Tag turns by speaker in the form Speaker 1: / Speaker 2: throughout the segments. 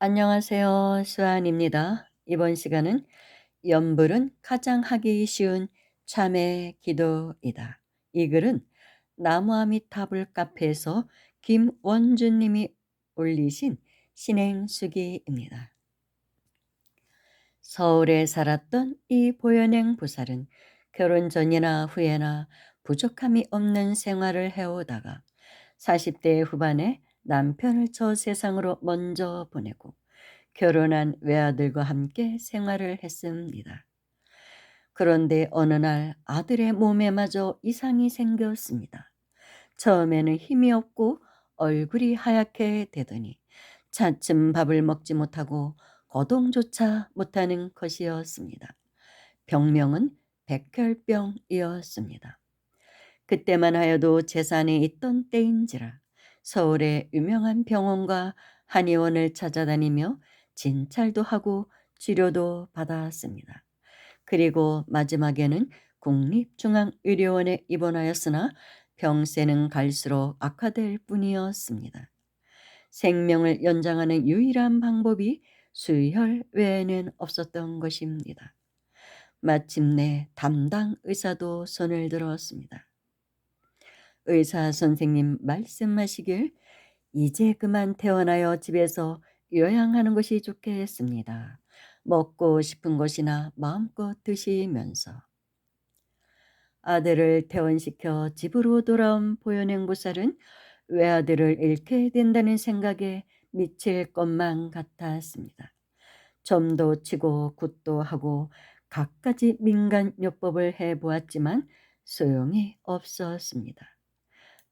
Speaker 1: 안녕하세요. 수아입니다. 이번 시간은 염불은 가장 하기 쉬운 참회 기도이다. 이 글은 나무아미타불 카페에서 김원주님이 올리신 신행수기입니다. 서울에 살았던 이 보현행 보살은 결혼 전이나 후에나 부족함이 없는 생활을 해오다가 40대 후반에 남편을 저 세상으로 먼저 보내고 결혼한 외아들과 함께 생활을 했습니다. 그런데 어느 날 아들의 몸에마저 이상이 생겼습니다. 처음에는 힘이 없고 얼굴이 하얗게 되더니 차츰 밥을 먹지 못하고 거동조차 못하는 것이었습니다. 병명은 백혈병이었습니다. 그때만 하여도 재산이 있던 때인지라 서울의 유명한 병원과 한의원을 찾아다니며 진찰도 하고 치료도 받았습니다. 그리고 마지막에는 국립중앙의료원에 입원하였으나 병세는 갈수록 악화될 뿐이었습니다. 생명을 연장하는 유일한 방법이 수혈 외에는 없었던 것입니다. 마침내 담당 의사도 손을 들었습니다. 의사 선생님 말씀하시길 이제 그만 퇴원하여 집에서 요양하는 것이 좋겠습니다. 먹고 싶은 것이나 마음껏 드시면서. 아들을 퇴원시켜 집으로 돌아온 보현행 보살은 외아들을 잃게 된다는 생각에 미칠 것만 같았습니다. 점도 치고 굿도 하고 갖가지 민간요법을 해보았지만 소용이 없었습니다.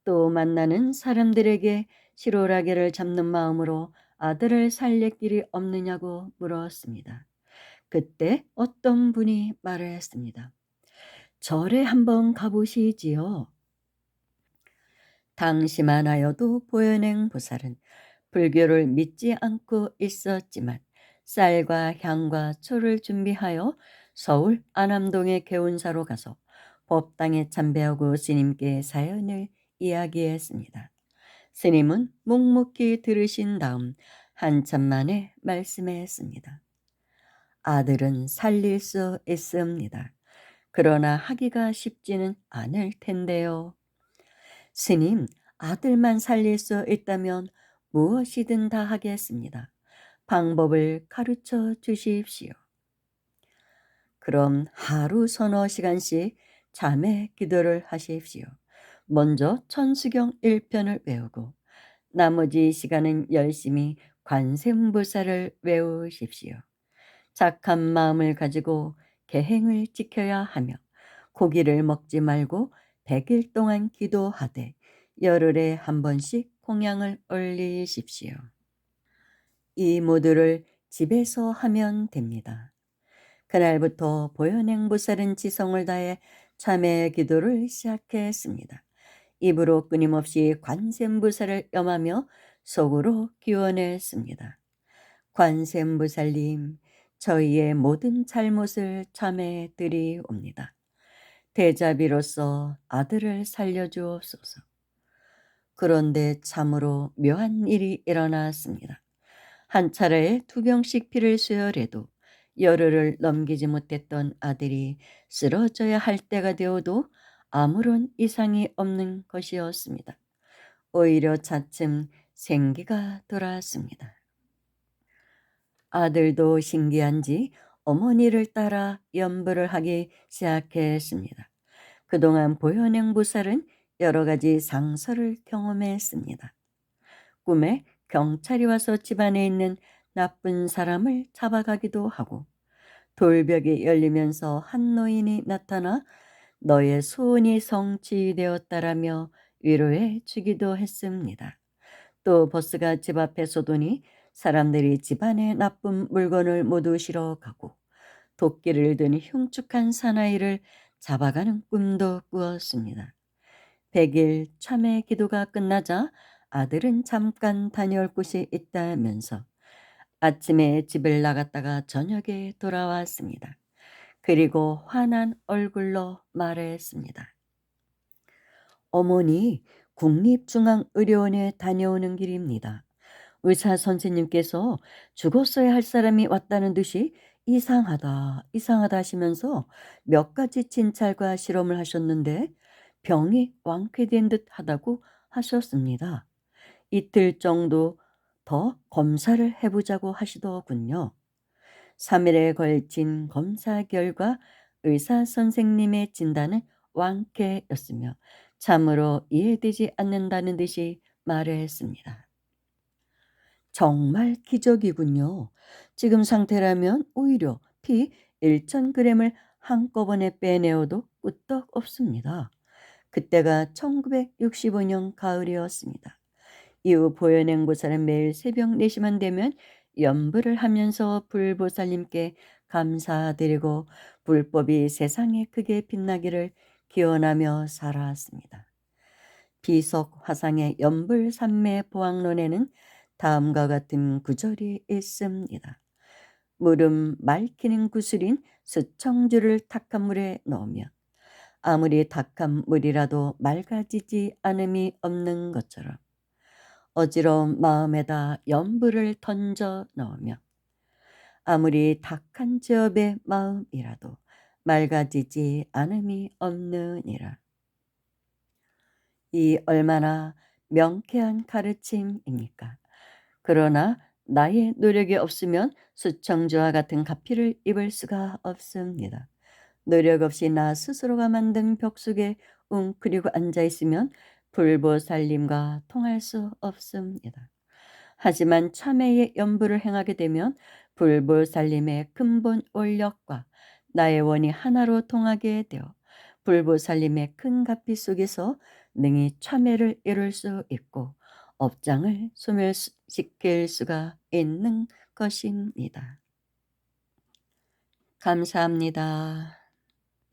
Speaker 1: 또 만나는 사람들에게 시로라기를 잡는 마음으로 아들을 살릴 길이 없느냐고 물었습니다. 그때 어떤 분이 말했습니다. 절에 한번 가보시지요. 당시만 하여도 보현행 보살은 불교를 믿지 않고 있었지만 쌀과 향과 초를 준비하여 서울 안암동의 개운사로 가서 법당에 참배하고 스님께 사연을 이야기했습니다. 스님은 묵묵히 들으신 다음 한참 만에 말씀했습니다. 아들은 살릴 수 있습니다. 그러나 하기가 쉽지는 않을 텐데요. 스님, 아들만 살릴 수 있다면 무엇이든 다 하겠습니다. 방법을 가르쳐 주십시오. 그럼 하루 서너 시간씩 잠에 기도를 하십시오. 먼저 천수경 1편을 외우고 나머지 시간은 열심히 관세음보살을 외우십시오. 착한 마음을 가지고 계행을 지켜야 하며 고기를 먹지 말고 100일 동안 기도하되 열흘에 한 번씩 공양을 올리십시오. 이 모두를 집에서 하면 됩니다. 그날부터 보현행보살은 지성을 다해 참회 기도를 시작했습니다. 입으로 끊임없이 관세음보살을 염하며 속으로 기원했습니다. 관세음보살님, 저희의 모든 잘못을 참회 드리옵니다. 대자비로서 아들을 살려주옵소서. 그런데 참으로 묘한 일이 일어났습니다. 한 차례에 2병씩 피를 수혈해도 열흘을 넘기지 못했던 아들이 쓰러져야 할 때가 되어도 아무런 이상이 없는 것이었습니다. 오히려 차츰 생기가 돌아왔습니다. 아들도 신기한지 어머니를 따라 염불을 하기 시작했습니다. 그동안 보현행 보살은 여러 가지 상서를 경험했습니다. 꿈에 경찰이 와서 집안에 있는 나쁜 사람을 잡아가기도 하고 돌벽이 열리면서 한 노인이 나타나 너의 소원이 성취되었다라며 위로해 주기도 했습니다. 또 버스가 집 앞에 서더니 사람들이 집안에 나쁜 물건을 모두 실어가고 도끼를 든 흉측한 사나이를 잡아가는 꿈도 꾸었습니다. 100일 참회 기도가 끝나자 아들은 잠깐 다녀올 곳이 있다면서 아침에 집을 나갔다가 저녁에 돌아왔습니다. 그리고 환한 얼굴로 말했습니다. 어머니, 국립중앙의료원에 다녀오는 길입니다. 의사 선생님께서 죽었어야 할 사람이 왔다는 듯이 이상하다, 이상하다 하시면서 몇 가지 진찰과 실험을 하셨는데 병이 완쾌된 듯 하다고 하셨습니다. 이틀 정도 더 검사를 해보자고 하시더군요. 3일에 걸친 검사 결과 의사 선생님의 진단은 완쾌였으며 참으로 이해되지 않는다는 듯이 말했습니다. 정말 기적이군요. 지금 상태라면 오히려 피 1,000g을 한꺼번에 빼내어도 끄떡 없습니다. 그때가 1965년 가을이었습니다. 이후 보현행보살은 매일 새벽 4시만 되면 연불을 하면서 불보살님께 감사드리고 불법이 세상에 크게 빛나기를 기원하며 살아왔습니다. 비석 화상의 연불 삼매 보학론에는 다음과 같은 구절이 있습니다. 물은 맑히는 구슬인 수청주를 탁한 물에 넣으면 아무리 탁한 물이라도 맑아지지 않음이 없는 것처럼 어지러운 마음에다 연불을 던져 넣으면 아무리 탁한 지업의 마음이라도 맑아지지 않음이 없느니라. 이 얼마나 명쾌한 가르침입니까? 그러나 나의 노력이 없으면 수청주와 같은 가피를 입을 수가 없습니다. 노력 없이 나 스스로가 만든 벽 속에 웅크리고 앉아 있으면 불보살님과 통할 수 없습니다. 하지만 참회의 연부를 행하게 되면 불보살님의 근본 원력과 나의 원이 하나로 통하게 되어 불보살님의 큰 가피 속에서 능히 참회를 이룰 수 있고 업장을 소멸시킬 수가 있는 것입니다. 감사합니다.